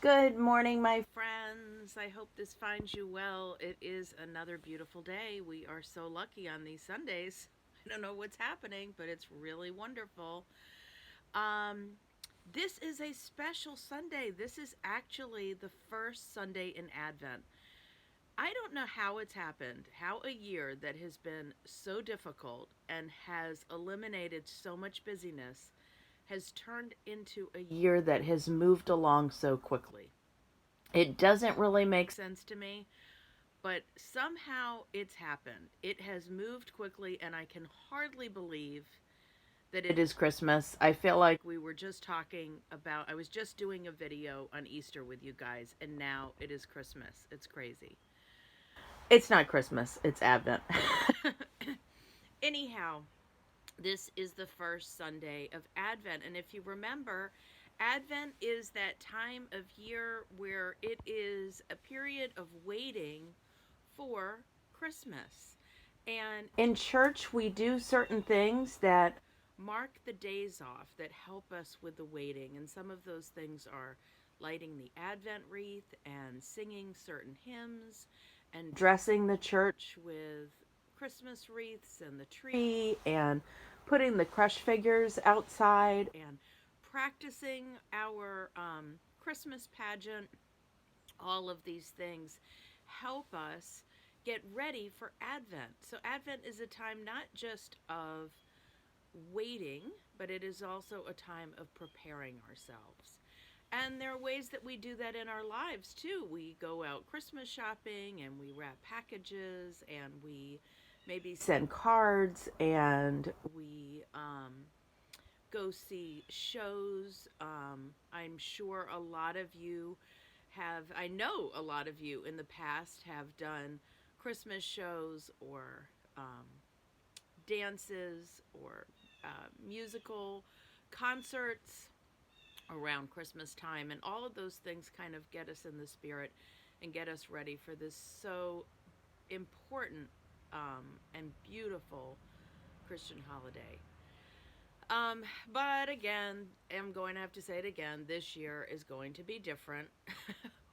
Good morning, my friends. I hope this finds you well. It is another beautiful day. We are so lucky on these Sundays. I don't know what's happening, but it's really wonderful. Um, this is a special Sunday. This is actually the first Sunday in Advent. I don't know how it's happened, how a year that has been so difficult and has eliminated so much busyness has turned into a year that has moved along so quickly. It doesn't really make sense to me, but somehow it's happened. It has moved quickly, and I can hardly believe that it is Christmas. I feel like we were just talking about, I was just doing a video on Easter with you guys, and now it is Christmas. It's crazy. It's not Christmas, it's Advent. Anyhow, this is the first Sunday of Advent. And if you remember, Advent is that time of year where it is a period of waiting for Christmas. And in church, we do certain things that mark the days off that help us with the waiting. And some of those things are lighting the Advent wreath and singing certain hymns and dressing the church with Christmas wreaths and the tree and putting the crush figures outside and practicing our Christmas pageant. All of these things help us get ready for Advent. So, Advent is a time not just of waiting, but it is also a time of preparing ourselves. And there are ways that we do that in our lives too. We go out Christmas shopping and we wrap packages and we maybe send cards and we go see shows. I'm sure a lot of you I know a lot of you in the past have done Christmas shows or dances or musical concerts around Christmas time. And all of those things kind of get us in the spirit and get us ready for this so important and beautiful Christian holiday. But again, I'm going to have to say it again. This year is going to be different.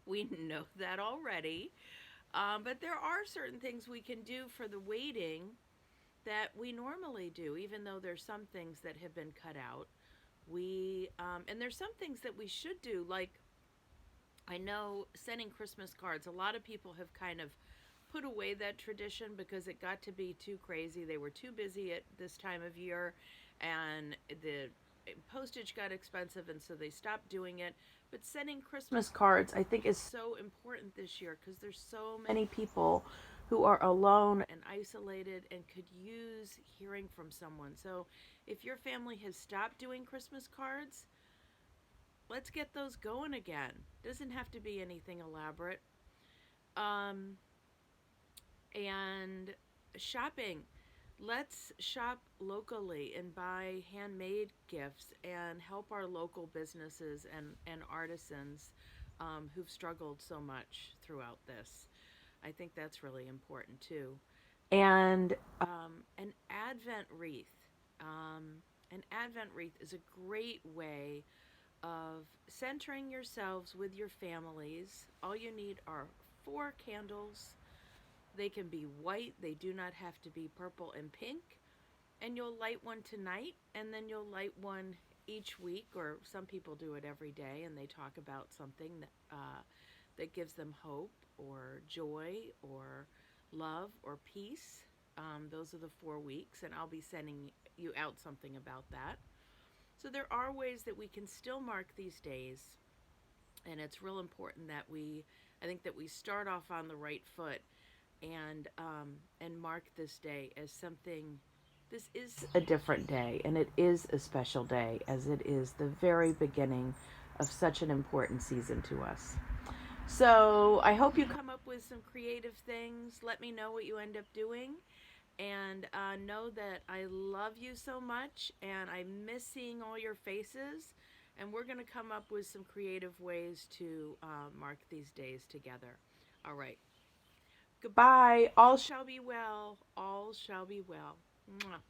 We know that already. But there are certain things we can do for the waiting that we normally do, even though there's some things that have been cut out. And there's some things that we should do, like I know sending Christmas cards. A lot of people have kind of put away that tradition because it got to be too crazy. They were too busy at this time of year, and the postage got expensive, and so they stopped doing it. But sending Christmas cards, I think, is so important this year because there's so many people who are alone and isolated and could use hearing from someone. So if your family has stopped doing Christmas cards, let's get those going again. Doesn't have to be anything elaborate. Um, and shopping. Let's shop locally and buy handmade gifts and help our local businesses and artisans who've struggled so much throughout this. I think that's really important too. And an Advent wreath. An Advent wreath is a great way of centering yourselves with your families. All you need are 4 candles. They can be white, they do not have to be purple and pink. And you'll light one tonight, and then you'll light one each week, or some people do it every day, and they talk about something that gives them hope, or joy, or love, or peace. Those are the 4 weeks, and I'll be sending you out something about that. So there are ways that we can still mark these days, and it's real important that I think that we start off on the right foot and mark this day as something. This is a different day, and it is a special day, as it is the very beginning of such an important season to us. So I hope you come up with some creative things. Let me know what you end up doing. And know that I love you so much, and I miss seeing all your faces. And we're going to come up with some creative ways to mark these days together. All right. Goodbye. All shall be well. All shall be well. Mwah.